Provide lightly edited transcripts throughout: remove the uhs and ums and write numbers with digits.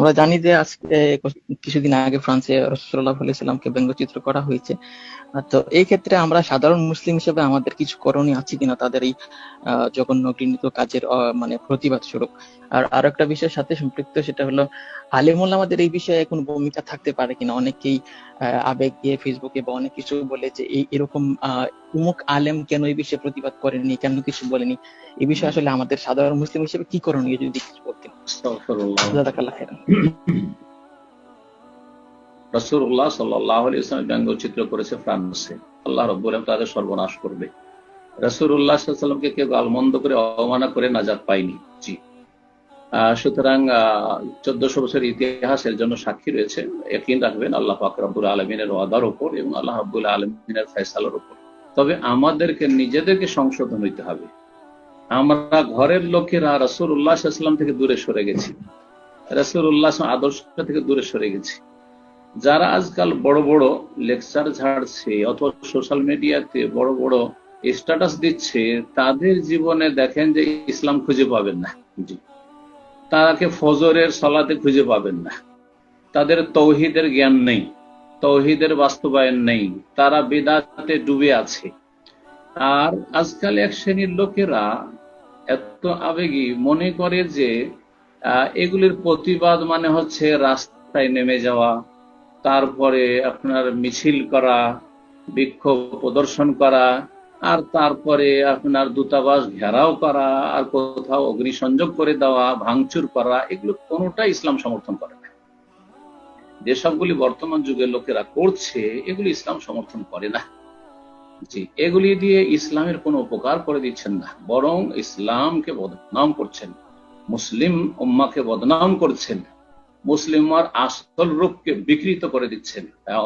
আমরা জানি যে আজকে কিছুদিন আগে ফ্রান্সে রাসূলুল্লাহ সাল্লাল্লাহু আলাইহি সাল্লামকে ব্যঙ্গচিত্র করা হয়েছে। তো এই ক্ষেত্রে আমরা সাধারণ মুসলিম হিসেবে আমাদের কিছু করণীয় আছে কিনা তাদের এই জঘন্য ঘৃণিত কাজের মানে প্রতিবাদ স্বরূপ। আর আরো একটা বিষয়ের সাথে সম্পৃক্ত, সেটা হলো আলেমুল আমাদের এই বিষয়ে কোনো ভূমিকা থাকতে পারে কিনা। অনেকেই আবেগ দিয়ে ফেসবুকে বা অনেক কিছু বলে যে এরকম উমুক আলেম কেন এই বিষয়ে প্রতিবাদ করেনি, কেন কিছু বলেনি। এই বিষয়ে আসলে আমাদের সাধারণ মুসলিম হিসেবে কি করণীয় যদি কিছু বলতেন। জাযাকাল্লাহ খাইরান। রাসূলুল্লাহ সাল্লাল্লাহু আলাইহি ওয়াসাল্লাম ব্যঙ্গচিত্র করেছে ফ্রান্সে, আল্লাহ রাব্বুল আলামিন তাদের সর্বনাশ করবে। রাসূলুল্লাহ সাল্লাল্লাহু আলাইহি ওয়াসাল্লামকে কেউ গালমন্দ করে অবমাননা করে নাজাত পায়নি। জি, সুতরাং 1400 বছর ইতিহাস এর জন্য সাক্ষী রয়েছে। ইয়াকিন রাখবেন আল্লাহ পাক রব্বুল আলামিনের ওয়াদার উপর এবং আল্লাহ রাব্বুল আলামিনের ফয়সালার উপর। তবে আমাদেরকে নিজেদেরকে সংশোধন হইতে হবে। আমরা ঘরের লোকেরা রাসূলুল্লাহ সাল্লাল্লাহু আলাইহি ওয়াসাল্লাম থেকে দূরে সরে গেছি, রাসূলুল্লাহ আদর্শ থেকে দূরে সরে গেছি। যারা আজকাল বড় বড় লেকচার ঝাড়ছে অথবা সোশ্যাল মিডিয়াতে বড় বড় স্ট্যাটাস দিচ্ছে, তাদের জীবনে দেখেন যে ইসলাম খুঁজে পাবেন না। জি, তাকে ফজরের সালাতে খুঁজে পাবেন না। তাদের তৌহিদের জ্ঞান নেই, তৌহিদের বাস্তবায়ন নেই, তারা বিদআতে ডুবে আছে। আর আজকাল এক শ্রেণীর লোকেরা এত আবেগী মনে করে যে এগুলির প্রতিবাদ মানে হচ্ছে রাস্তায় নেমে যাওয়া, তারপরে আপনার মিছিল করা, বিক্ষোভ প্রদর্শন করা, আর তারপরে আপনার দূতাবাস ঘেরাও করা, আর কোথাও অগ্নিসংযোগ করে দেওয়া, ভাঙচুর করা। এগুলো কোনোটাই ইসলাম সমর্থন করে না। যেসবগুলি বর্তমান যুগের লোকেরা করছে এগুলি ইসলাম সমর্থন করে না। জি, এগুলি দিয়ে ইসলামের কোনো উপকার করে দিচ্ছেন না, বরং ইসলামকে বদনাম করছেন, মুসলিম উম্মাকে বদনাম করছেন, মুসলিমার আসল রূপকে বিকৃত করে দিচ্ছেন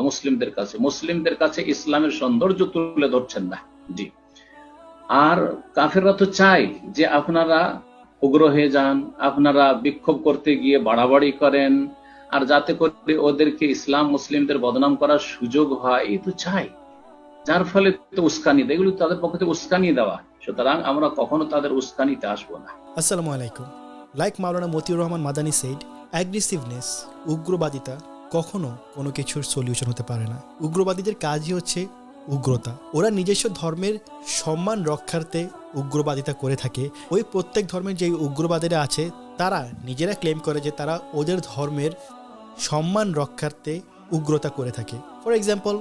মুসলিমদের কাছে। মুসলিমদের কাছে ইসলামের সৌন্দর্য তুলে ধরছেন না। জি, আর কাফেররা তো চায় যে আপনারা উগ্র হয়ে যান, আপনারা বিক্ষোভ করতে গিয়ে বাড়াবাড়ি করেন, আর যাতে করে ওদেরকে ইসলাম মুসলিমদের বদনাম করার সুযোগ হয়, এই তো চাই। যার ফলে তো উস্কানি দেয়, এগুলো তাদের পক্ষ থেকে উস্কানি দেওয়া। সুতরাং আমরা কখনো তাদের উস্কানিতে আসবো না। আসসালামু আলাইকুম। লাইক মাওলানা মতিউর রহমান মাদানী সেড, অ্যাগ্রেসিভনেস, উগ্রবাদিতা কখনো কোনো কিছুর সলিউশন হতে পারে না। উগ্রবাদীদের কাজই হচ্ছে উগ্রতা। ওরা নিজস্ব ধর্মের সম্মান রক্ষার্থে উগ্রবাদিতা করে থাকে। ওই প্রত্যেক ধর্মের যে উগ্রবাদীরা আছে তারা নিজেরা ক্লেম করে যে তারা ওদের ধর্মের সম্মান রক্ষার্থে উগ্রতা করে থাকে। ফর এক্সাম্পল,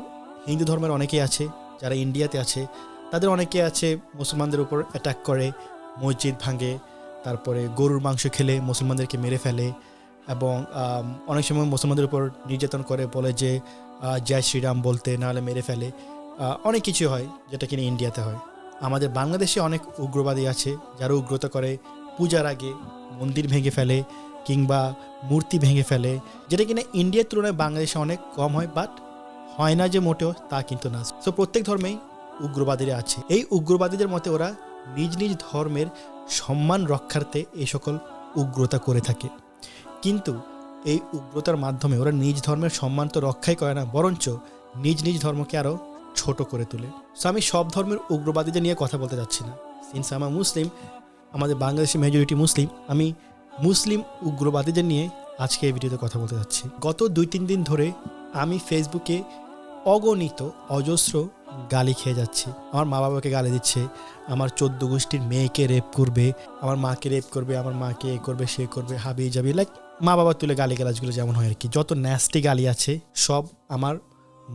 হিন্দু ধর্মের অনেকেই আছে যারা ইন্ডিয়াতে আছে, তাদের অনেকে আছে মুসলমানদের উপর অ্যাটাক করে, মসজিদ ভাঙে, তারপরে গরুর মাংস খেলে মুসলমানদেরকে মেরে ফেলে, এবং অনেক সময় মুসলমানদের উপর নির্যাতন করে, বলে যে জয় শ্রীরাম বলতে, নাহলে মেরে ফেলে। অনেক কিছু হয় যেটা কিনা ইন্ডিয়াতে হয়। আমাদের বাংলাদেশে অনেক উগ্রবাদী আছে যারা উগ্রতা করে, পূজার আগে মন্দির ভেঙে ফেলে কিংবা মূর্তি ভেঙে ফেলে, যেটা কিনা ইন্ডিয়ার তুলনায় বাংলাদেশে অনেক কম হয়, বাট হয় না যে মোটেও তা কিন্তু না। সো প্রত্যেক ধর্মেই উগ্রবাদীরা আছে। এই উগ্রবাদীদের মতে ওরা নিজ নিজ ধর্মের সম্মান রক্ষার্থে এই সকল উগ্রতা করে থাকে। কিন্তু এই উগ্রতার মাধ্যমে ওরা নিজ ধর্মের সম্মান তো রক্ষাই করে না, বরঞ্চ নিজ নিজ ধর্মকে আরও ছোট করে তোলে। সো আমি সব ধর্মের উগ্রবাদীদের নিয়ে কথা বলতে যাচ্ছি না। সিন্স আমার মুসলিম, আমাদের বাংলাদেশি মেজরিটি মুসলিম, আমি মুসলিম উগ্রবাদীদের নিয়ে আজকে এই ভিডিওতে কথা বলতে যাচ্ছি। গত 2-3 দিন ধরে আমি ফেসবুকে অগণিত অজস্র গালি খেয়ে যাচ্ছি। আমার মা বাবাকে গালি দিচ্ছে, আমার 14 গোষ্ঠীর মেয়েকে রেপ করবে, আমার মাকে রেপ করবে, আমার মাকে এ করবে সে করবে, হাবি যাবি, লাইক মা বাবা তুলে গালি গালাজগুলো যেমন হয় আর কি। যত ন্যাস্টি গালি আছে সব আমার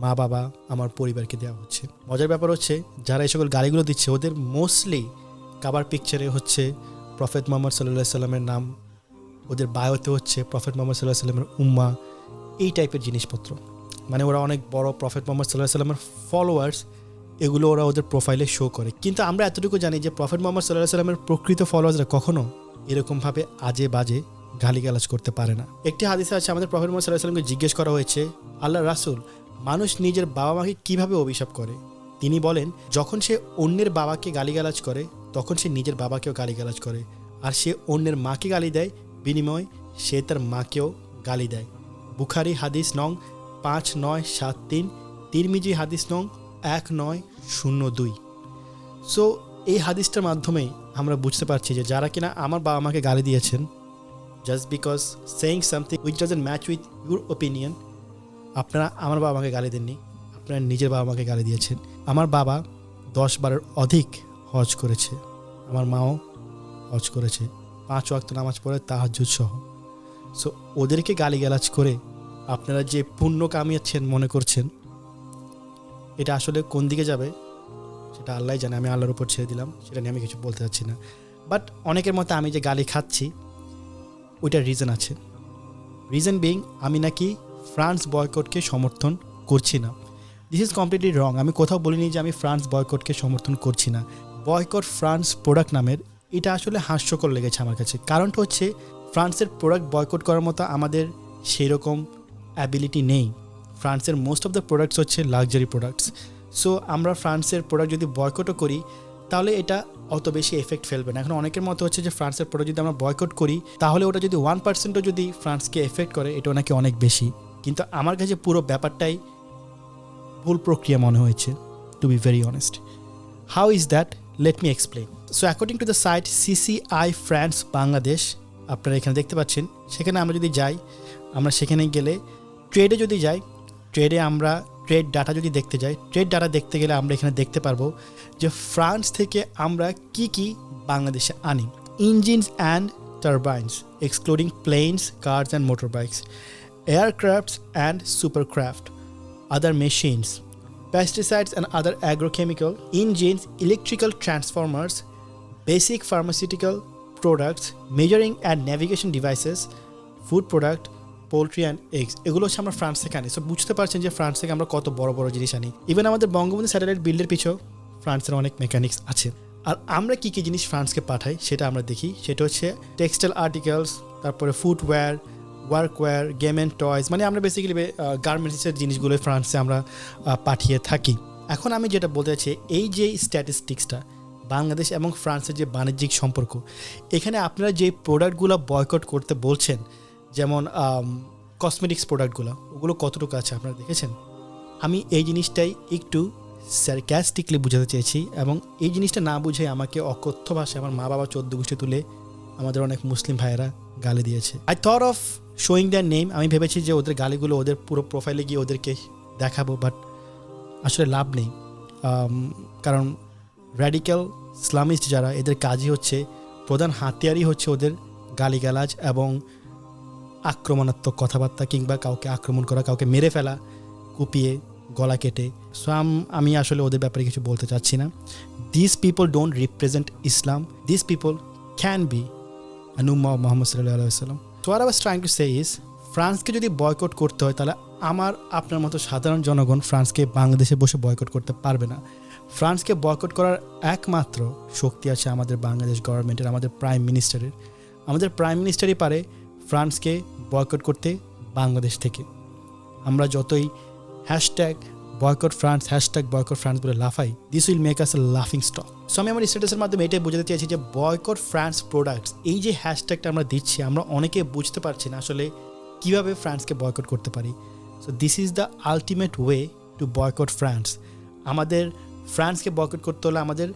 মা বাবা, আমার পরিবারকে দেওয়া হচ্ছে। মজার ব্যাপার হচ্ছে যারা এই সকল গালিগুলো দিচ্ছে ওদের মোস্টলি কাভার পিকচারে হচ্ছে প্রফেট মুহাম্মদ সাল্লাল্লাহু আলাইহি সাল্লামের নাম, ওদের বায়োতে হচ্ছে প্রফেট মুহাম্মদ সাল্লাল্লাহু আলাইহি সাল্লামের উম্মা, এই টাইপের জিনিসপত্র। মানে ওরা অনেক বড় প্রফেট মুহাম্মদ সাল্লাল্লাহু আলাইহি সাল্লামের ফলোয়ার্স, এগুলো ওরা ওদের প্রোফাইলে শো করে। কিন্তু আমরা এতটুকু জানি যে প্রফেট মুহাম্মদ সাল্লাল্লাহু আলাইহি সাল্লামের প্রকৃত ফলোয়ার্সরা কখনো এরকমভাবে আজে বাজে গালিগালাজ করতে পারে না। একটি হাদিসে আছে, আমাদের প্রফেট মুহাম্মদ সাল্লাল্লাহু আলাইহি সাল্লামকে জিজ্ঞেস করা হয়েছে, আল্লাহ রাসূল, মানুষ নিজের বাবা মাকে কিভাবে অভিশাপ করে? তিনি বলেন, যখন সে অন্যের বাবাকে গালিগালাজ করে তখন সে নিজের বাবাকেও গালিগালাজ করে, আর সে অন্যের মাকে গালি দেয় বিনিময়ে সে তার মাকেও গালি দেয়। বুখারী হাদিস নং 5973, তিরমিজি হাদিস নং 1902। সো এই হাদিসটার মাধ্যমেই আমরা বুঝতে পারছি যে যারা কিনা আমার বাবা মাকে গালি দিয়েছেন just because saying something which doesn't match with your opinion. আপনারা আমার বাবা মাকে গালি দেননি, আপনারা নিজের বাবা মাকে গালি দিয়েছেন। আমার বাবা 10-12 অধিক হজ করেছে, আমার মাও হজ করেছে, 5 ওয়াক্ত নামাজ পড়ে তাহাজ্জুদ সহ। সো ওদেরকে গালিগালাজ করে আপনারা যে পুণ্য কামিয়েছেন মনে করছেন, এটা আসলে কোন দিকে যাবে সেটা আল্লাহ জানে, আমি আল্লাহর উপর ছেড়ে দিলাম, সেটা নিয়ে আমি কিছু বলতে চাচ্ছি না। বাট অনেকের মতে আমি যে গালি খাচ্ছি ওইটার রিজন আছে। রিজন বিং আমি নাকি ফ্রান্স বয়কটকে সমর্থন করছি না। দিস ইজ কমপ্লিটলি রং। আমি কোথাও বলিনি যে আমি ফ্রান্স বয়কটকে সমর্থন করছি না। বয়কট ফ্রান্স প্রোডাক্ট নামের এটা আসলে হাস্যকর লেগেছে আমার কাছে। কারণটা হচ্ছে ফ্রান্সের প্রোডাক্ট বয়কট করার মতো আমাদের সেই রকম অ্যাবিলিটি নেই। ফ্রান্সের মোস্ট অফ দ্য প্রোডাক্টস হচ্ছে লাক্সারি প্রোডাক্টস। সো আমরা ফ্রান্সের প্রোডাক্ট যদি বয়কটও করি তাহলে এটা অত বেশি এফেক্ট ফেলবে না। এখন অনেকের মতো হচ্ছে যে ফ্রান্সের প্রোডাক্ট যদি আমরা বয়কট করি তাহলে ওটা যদি 1%ও যদি ফ্রান্সকে এফেক্ট করে এটা নাকি অনেক বেশি। কিন্তু আমার কাছে পুরো ব্যাপারটাই ভুল প্রক্রিয়া মনে হয়েছে, to be very honest. How is that? Let me explain. So according to the site CCI France Bangladesh, আপনারা এখানে দেখতে পাচ্ছেন, সেখানে আমরা যদি যাই, আমরা সেখানে গেলে ট্রেডে যদি যাই, ট্রেডে আমরা ট্রেড ডাটা যদি দেখতে যাই, ট্রেড ডাটা দেখতে গেলে আমরা এখানে দেখতে পারবো যে ফ্রান্স থেকে আমরা কি কি বাংলাদেশে আনি। Engines and turbines excluding planes, cars and motor bikes, aircrafts and supercraft, other machines, pesticides and other agrochemical, engines, electrical transformers, basic pharmaceutical products, measuring and navigation devices, food product, poultry and eggs, এগুলো হচ্ছে আমরা France থেকে আনি। So বুঝতে পারছেন যে France থেকে আমরা কত বড় বড় জিনিস আনি। ইভেন আমাদের বঙ্গবন্ধু স্যাটেলাইট বিল্ডের পিছু ফ্রান্সের অনেক মেকানিক্স আছে। আর আমরা কী কী জিনিস ফ্রান্সকে পাঠাই সেটা আমরা দেখি। সেটা হচ্ছে টেক্সটাইল আর্টিকেলস, তারপরে ফুটওয়্যার, ওয়ার্কওয়্যার, গেম অ্যান্ড টয়স, মানে আমরা বেসিক্যালি গার্মেন্টসের জিনিসগুলো ফ্রান্সে আমরা পাঠিয়ে থাকি। এখন আমি যেটা বলতে চাচ্ছি, এই যে স্ট্যাটিস্টিক্সটা বাংলাদেশ এবং ফ্রান্সের যে বাণিজ্যিক সম্পর্ক, এখানে আপনারা যে প্রোডাক্টগুলো বয়কট করতে বলছেন, যেমন কসমেটিক্স প্রোডাক্টগুলো, ওগুলো কতটুকু আছে আপনারা দেখেছেন? আমি এই জিনিসটাই একটু স্যারক্যাস্টিকলি বোঝাতে চেয়েছি, এবং এই জিনিসটা না বুঝে আমাকে অকথ্য ভাষায় আমার মা বাবা 14 গোষ্ঠী তুলে আমাদের অনেক মুসলিম ভাইয়েরা গালি দিয়েছে। I thought of showing their name. আমি ভেবেছি যে ওদের গালিগুলো ওদের পুরো প্রোফাইলে গিয়ে ওদেরকে দেখাবো, বাট আসলে লাভ নেই। কারণ র্যাডিক্যাল ইসলামিস্ট যারা, এদের কাজই হচ্ছে, প্রধান হাতিয়ারই হচ্ছে ওদের গালিগালাজ এবং আক্রমণাত্মক কথাবার্তা, কিংবা কাউকে আক্রমণ করা, কাউকে মেরে ফেলা, কুপিয়ে গলা কেটে। সো আমি আসলে ওদের ব্যাপারে কিছু বলতে চাচ্ছি না। This people don't represent Islam, this people can be an ummah of Muhammad sallallahu alaihi wasallam. So what I was trying to say is, ফ্রান্সকে যদি বয়কট করতে হয় তাহলে আমার আপনার মতো সাধারণ জনগণ ফ্রান্সকে বাংলাদেশে বসে বয়কট করতে পারবে না। ফ্রান্সকে বয়কট করার একমাত্র শক্তি আছে আমাদের বাংলাদেশ গভর্নমেন্টের, আমাদের প্রাইম মিনিস্টারের। আমাদের প্রাইম মিনিস্টারই পারে ফ্রান্সকে বয়কট করতে বাংলাদেশ থেকে। আমরা যতই hashtag boycott France, hashtag boycott France বলে লাফাই, this will make us a লাফিং স্টক। সো আমি আমার স্ট্যাটাসের মাধ্যমে এটাই বোঝাতে চাইছি যে বয়কট ফ্রান্স প্রোডাক্টস, এই যে হ্যাশট্যাগটা আমরা দিচ্ছি, আমরা অনেকে বুঝতে পারছি না আসলে কীভাবে ফ্রান্সকে বয়কট করতে পারি। So this is the ultimate way to boycott France. আমাদের ফ্রান্সকে বয়কট করতে হলে আমাদের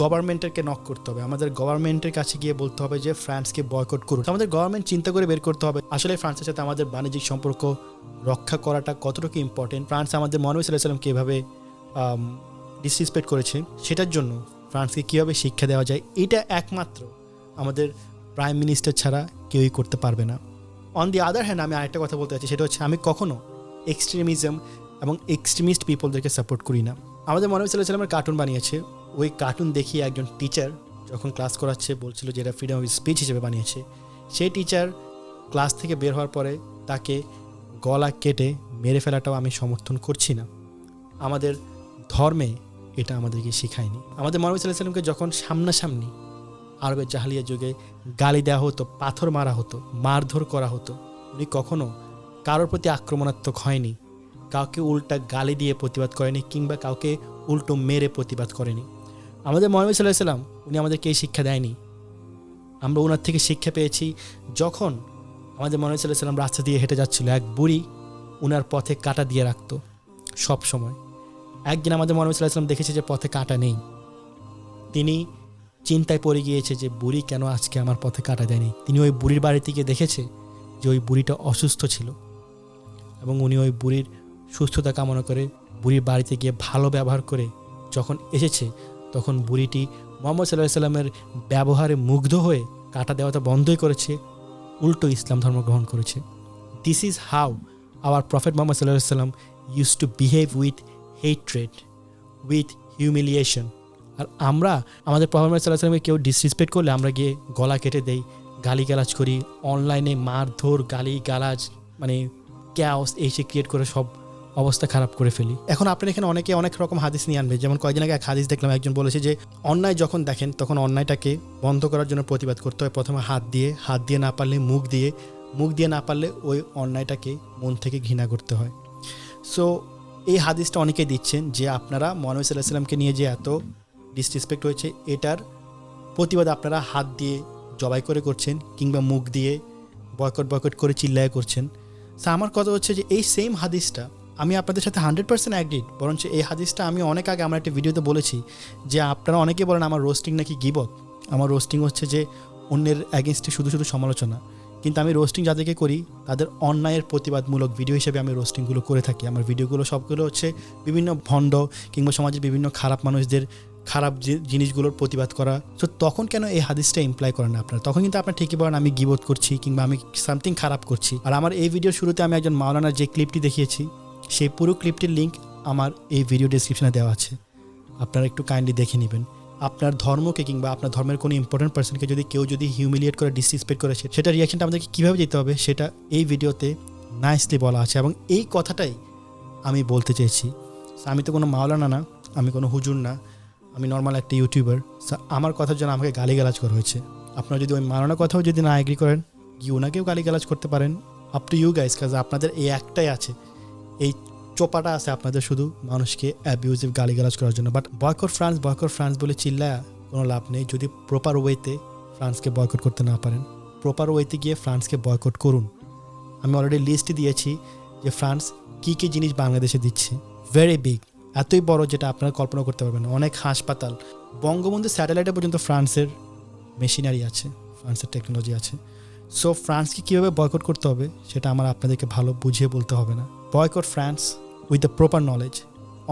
গভর্নমেন্টকে নক করতে হবে, আমাদের গভর্নমেন্টের কাছে গিয়ে বলতে হবে যে ফ্রান্সকে বয়কট করুন। আমাদের গভর্নমেন্ট চিন্তা করে বের করতে হবে আসলে ফ্রান্সের সাথে আমাদের বাণিজ্যিক সম্পর্ক রক্ষা করাটা কতটুকু ইম্পর্টেন্ট। ফ্রান্স আমাদের মহানবী সাল্লাল্লাহু আলাইহি ওয়াসাল্লামকে এভাবে ডিসরেসপেক্ট করেছে, সেটার জন্য ফ্রান্সকে কীভাবে শিক্ষা দেওয়া যায়, এটা একমাত্র আমাদের প্রাইম মিনিস্টার ছাড়া কেউই করতে পারবে না। অন দি আদার হ্যান্ড আমি আরেকটা কথা বলতে চাচ্ছি, সেটা হচ্ছে আমি কখনো এক্সট্রিমিজম এবং এক্সট্রিমিস্ট পিপলদেরকে সাপোর্ট করি না। আমাদের মহানবী সাল্লাল্লাহু আলাইহি ওয়াসাল্লামের কার্টুন বানিয়েছে, ওই কার্টুন দেখিয়ে একজন টিচার যখন ক্লাস করাচ্ছে বলছিল যে এটা ফ্রিডম অফ স্পিচ হিসেবে বানিয়েছে। সেই টিচার ক্লাস থেকে বের হওয়ার পরে তাকে গলা কেটে মেরে ফেলাটাও আমি সমর্থন করছি না। আমাদের ধর্মে এটা আমাদেরকে শেখায়নি। আমাদের মহানবী সাল্লাল্লাহু আলাইহি ওয়াসাল্লামকে যখন সামনাসামনি আরবের জাহালিয়া যুগে গালি দেওয়া হতো, পাথর মারা হতো, মারধর করা হতো, উনি কখনো কারোর প্রতি আক্রমণাত্মক হয়নি, কাউকে উল্টা গালি দিয়ে প্রতিবাদ করেনি, কিংবা কাউকে উল্টো মেরে প্রতিবাদ করেনি। আমাদের মহানবী সাল্লাল্লাহু আলাইহি ওয়াসাল্লাম উনি আমাদেরকে এই শিক্ষা দেয়নি। আমরা ওনার থেকে শিক্ষা পেয়েছি যখন আমাদের মহানবী সাল্লাল্লাহু আলাইহি ওয়াসাল্লাম রাস্তা দিয়ে হেঁটে যাচ্ছিল, এক বুড়ি ওনার পথে কাঁটা দিয়ে রাখতো সব সময়। একদিন আমাদের মহানবী সাল্লাল্লাহু আলাইহি ওয়াসাল্লাম দেখেছে যে পথে কাঁটা নেই, তিনি চিন্তায় পড়ে গিয়েছে যে বুড়ি কেন আজকে আমার পথে কাটা দেয়নি। তিনি ওই বুড়ির বাড়িতে গিয়ে দেখেছে যে ওই বুড়িটা অসুস্থ ছিল, এবং উনি ওই বুড়ির সুস্থতা কামনা করে বুড়ির বাড়িতে গিয়ে ভালো ব্যবহার করে যখন এসেছে, তখন বুড়িটি মুহাম্মদ সাল্লাল্লাহু আলাইহি সাল্লামের ব্যবহারে মুগ্ধ হয়ে কাটা দেওয়াটা বন্ধই করেছে, উল্টো ইসলাম ধর্ম গ্রহণ করেছে। This is how our prophet Muhammad সাল্লাল্লাহু আলাইহি সাল্লাম use to behave with hatred, with humiliation. আর আমরা আমাদের প্রফেট মুহাম্মদ সাল্লাল্লাহু আলাইহি সাল্লামকে কেউ ডিসরেসপেক্ট করলে আমরা গিয়ে গলা কেটে দেই, গালিগালাজ করি, অনলাইনে মারধর, গালিগালাজ, মানে ক্যাওস এইসে ক্রিয়েট করে সব অবস্থা খারাপ করে ফেলি। এখন আপনার এখানে অনেকে অনেক রকম হাদিস নিয়ে আনবে। যেমন কয়েকদিন আগে এক হাদিস দেখলাম, একজন বলেছে যে অন্যায় যখন দেখেন তখন অন্যায়টাকে বন্ধ করার জন্য প্রতিবাদ করতে হয় প্রথমে হাত দিয়ে না পারলে মুখ দিয়ে না পারলে ওই অন্যায়টাকে মন থেকে ঘৃণা করতে হয়। সো এই হাদিসটা অনেকেই দিচ্ছেন যে আপনারা মুহাম্মদ সাল্লাল্লাহু আলাইহি সাল্লামকে নিয়ে যে এত ডিসরেসপেক্ট হয়েছে, এটার প্রতিবাদ আপনারা হাত দিয়ে জবাই করে করছেন, কিংবা মুখ দিয়ে বয়কট করে চিল্লায় করছেন। সো আমার কথা হচ্ছে যে এই সেম হাদিসটা আমি আপনাদের সাথে 100% অ্যাগ্রিড, বরঞ্চ এই হাদিসটা আমি অনেক আগে আমার একটা ভিডিওতে বলেছি যে আপনারা অনেকে বলেন আমার রোস্টিং নাকি গীবত। আমার রোস্টিং হচ্ছে যে অন্যের অ্যাগেনস্টে শুধু সমালোচনা, কিন্তু আমি রোস্টিং যাদেরকে করি তাদের অন্যায়ের প্রতিবাদমূলক ভিডিও হিসেবে আমি রোস্টিংগুলো করে থাকি। আমার ভিডিওগুলো সবগুলো হচ্ছে বিভিন্ন ভণ্ড কিংবা সমাজের বিভিন্ন খারাপ মানুষদের খারাপ জিনিসগুলোর প্রতিবাদ করা। তো তখন কেন এই হাদিসটা ইমপ্লাই করেন আপনারা? তখন কিন্তু আপনার ঠিকই বলেন আমি গীবত করছি কিংবা আমি সামথিং খারাপ করছি। আর আমার এই ভিডিওর শুরুতে আমি একজন মাওলানার যে ক্লিপটি দেখিয়েছি, সেই পুরো ক্লিপটির লিঙ্ক আমার এই ভিডিও ডেসক্রিপশনে দেওয়া আছে, আপনারা একটু কাইন্ডলি দেখে নেবেন। আপনার ধর্মকে কিংবা আপনার ধর্মের কোনো ইম্পর্টেন্ট পার্সনকে যদি হিউমিলিয়েট করে, ডিসরেসপেক্ট করে, সেটা রিয়াকশনটা আমাদেরকে কীভাবে দিতে হবে সেটা এই ভিডিওতে নাইসলি বলা আছে। এবং এই কথাটাই আমি বলতে চেয়েছি। আমি তো কোনো মাওলানা না, আমি কোনো হুজুর না, আমি নর্মাল একটা ইউটিউবার। আমার কথার জন্য আমাকে গালিগালাজ করা হয়েছে। আপনারা যদি ওই মাওলানার কথাও যদি না এগ্রি করেন, গিয়ে ওনাকেও গালিগালাজ করতে পারেন, আপ টু ইউ গাইস। কাজ আপনাদের এই একটাই আছে, এই চোপাটা আছে আপনাদের শুধু মানুষকে অ্যাবিউজিভ গালিগালাজ করার জন্য। বাট বয়কট ফ্রান্স বলে চিল্লায় কোনো লাভ নেই যদি প্রপার ওয়েতে ফ্রান্সকে বয়কট করতে না পারেন। প্রপার ওয়েতে গিয়ে ফ্রান্সকে বয়কট করুন। আমি অলরেডি লিস্টই দিয়েছি যে ফ্রান্স কী কী জিনিস বাংলাদেশে দিচ্ছে, ভেরি বিগ, এতই বড় যেটা আপনারা কল্পনা করতে পারবেন না। অনেক হাসপাতাল, বঙ্গবন্ধু স্যাটেলাইটে পর্যন্ত ফ্রান্সের মেশিনারি আছে, ফ্রান্সের টেকনোলজি আছে। সো ফ্রান্সকে কীভাবে বয়কট করতে হবে সেটা আমার আপনাদেরকে ভালো বুঝিয়ে বলতে হবে না। Boycott France with the proper knowledge,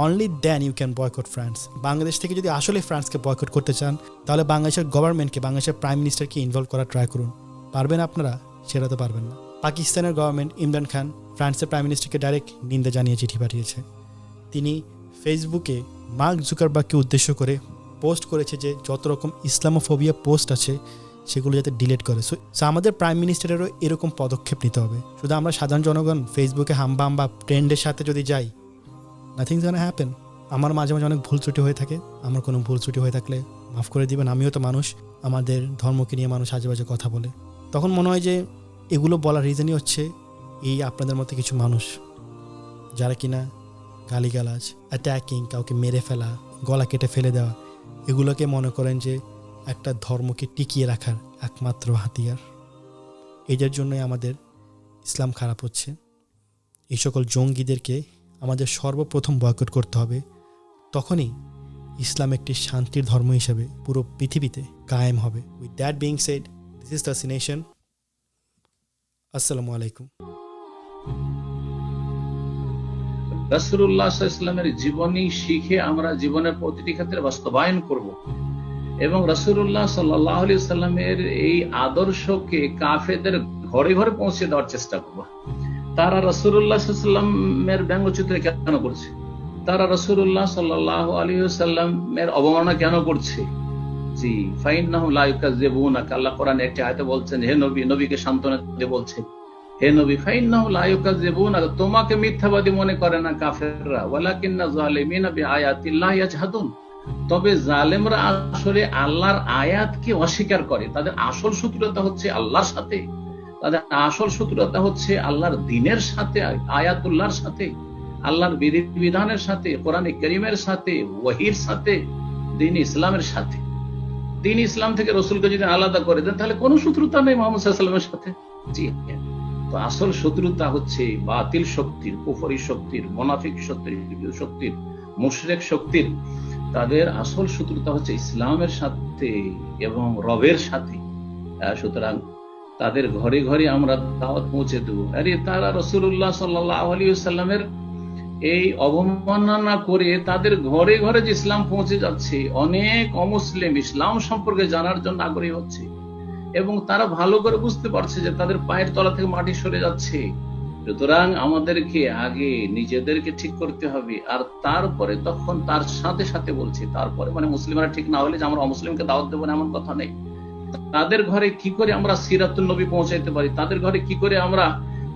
only then you can boycott France. Bangladesh থেকে যদি আসলে ফ্রান্সকে বয়কট করতে চান, তাহলে বাংলাদেশের গভর্নমেন্টকে, বাংলাদেশের প্রাইম মিনিস্টারকে ইনভলভ করার ট্রাই করুন। পারবেন আপনারা? সেটা তো পারবেন না। পাকিস্তানের গভর্নমেন্ট, ইমরান খান ফ্রান্সের প্রাইম মিনিস্টারকে ডাইরেক্ট নিন্দা জানিয়ে চিঠি পাঠিয়েছে। তিনি ফেসবুকে মার্ক জুকারবার্গকে উদ্দেশ্য করে পোস্ট করেছে যে যত রকম ইসলামোফোবিয়া পোস্ট আছে সেগুলো যাতে ডিলিট করে। সো আমাদের প্রাইম মিনিস্টারেরও এরকম পদক্ষেপ নিতে হবে। শুধু আমরা সাধারণ জনগণ ফেসবুকে হাম্বা ট্রেন্ডের সাথে যদি যাই, নাথিংস গোনা হ্যাপেন। আমার মাঝে মাঝে অনেক ভুল ত্রুটি হয়ে থাকে, আমার কোনো ভুল ত্রুটি হয়ে থাকলে মাফ করে দিবেন। আমিও তো মানুষ, আমাদের ধর্মকে নিয়ে মানুষ আজে বাজে কথা বলে। তখন মনে হয় যে এগুলো বলার রিজনই হচ্ছে এই আপনাদের মতো কিছু মানুষ যারা কিনা গালিগালাজ, অ্যাট্যাকিং, কাউকে মেরে ফেলা, গলা কেটে ফেলে দেওয়া, এগুলোকে মনে করেন যে একটা ধর্মকে টিকিয়ে রাখার একমাত্র হাতিয়ার। এদের জন্যই আমাদের ইসলাম খারাপ হচ্ছে। এই সকল জঙ্গিদেরকে আমাদের সর্বপ্রথম বয়কট করতে হবে। তখনই ইসলাম একটি শান্তির ধর্ম হিসেবে পুরো পৃথিবীতে কায়েম হবে। With that being shed, this is Tashi nation. আসসালামু আলাইকুম। রাসূলুল্লাহ সাল্লাল্লাহু আলাইহি ওয়াসাল্লামের জীবনী শিখে আমরা জীবনের প্রতিটি ক্ষেত্রে বাস্তবায়ন করব এবং রাসূলুল্লাহ সাল্লাল্লাহু আলাইহি ওয়াসাল্লামের এই আদর্শকে কাফেরদের ঘরে ঘরে পৌঁছে দেওয়ার চেষ্টা করব। তারা রাসূলুল্লাহ সাল্লাল্লাহু আলাইহি ওয়াসাল্লামের ব্যঙ্গচিত্র কেন করছে? তারা রাসূলুল্লাহ সাল্লাল্লাহু আলাইহি ওয়াসাল্লামের অবমাননা কেন করছে? জি, ফাইন্নাহুম লা ইউকাযযিবুনাকা, আল্লাহ কোরআনে একটি আয়াতে বলছেন, হে নবী, নবীকে সান্ত্বনা দিয়ে বলছেন, হে নবী, ফাইন্নাহুম লা ইউকাযযিবুনাকা, তোমাকে মিথ্যাবাদী মনে করে না কাফেররা, ওয়ালাকিন্না যালিমিনা বিআয়াতিল্লাহি ইয়াজহাদুন, তবে জালেমরা আসলে আল্লাহর আয়াতকে অস্বীকার করে। তাদের আসল শত্রুতা হচ্ছে আল্লাহর সাথে, তাদের আসল শত্রুতা হচ্ছে আল্লাহর দ্বীনের সাথে, আয়াতুল্লাহর সাথে, আল্লাহর বিধিবিধানের সাথে, কোরআনে কারীমের সাথে, ওহীর সাথে, দ্বীন ইসলামের সাথে। দ্বীন ইসলাম থেকে রাসূলকে যদি আলাদা করে দেন তাহলে কোনো শত্রুতা নেই মুহাম্মদ সাল্লাল্লাহু আলাইহি ওয়াসাল্লামের সাথে। জি, তো আসল শত্রুতা হচ্ছে বাতিল শক্তির, কুফরি শক্তির, মুনাফিক শক্তির, মুশরিক শক্তির। তাদের আসল শত্রুতা হচ্ছে ইসলামের সাথে এবং রবের সাথে। সুতরাং তাদের ঘরে ঘরে আমরা দাওয়াত পৌঁছে দেবো। আরে তারা রাসূলুল্লাহ সাল্লাল্লাহু আলাইহি ওয়াসাল্লামের এই অবমাননা করে তাদের ঘরে ঘরে যে ইসলাম পৌঁছে যাচ্ছে, অনেক অমুসলিম ইসলাম সম্পর্কে জানার জন্য আগ্রহী হচ্ছে এবং তারা ভালো করে বুঝতে পারছে যে তাদের পায়ের তলা থেকে মাটি সরে যাচ্ছে। সুতরাং আমাদেরকে আগে নিজেদেরকে ঠিক করতে হবে, আর তারপরে তখন তার সাথে সাথে বলছি, তারপরে মানে মুসলিমরা ঠিক না হলে যে আমরা অমুসলিমকে দাওয়াত দেবো না এমন কথা নেই। তাদের ঘরে কি করে আমরা সিরাতুন নবী পৌঁছাইতে পারি, তাদের ঘরে কি করে আমরা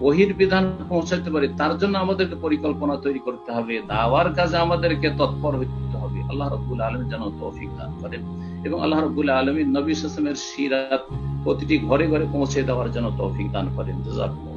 ওহীর বিধান পৌঁছাইতে পারি, তার জন্য আমাদেরকে পরিকল্পনা তৈরি করতে হবে, দাওয়ার কাজে আমাদেরকে তৎপর হতে হবে। আল্লাহ রাব্বুল আলামিন যেন তৌফিক দান করেন এবং আল্লাহ রাব্বুল আলামিন নবী সাল্লাল্লাহু আলাইহি ওয়াসাল্লামের সিরাত প্রতিটি ঘরে ঘরে পৌঁছে দেওয়ার জন্য তৌফিক দান করেন। জাযাকুমুল্লাহ।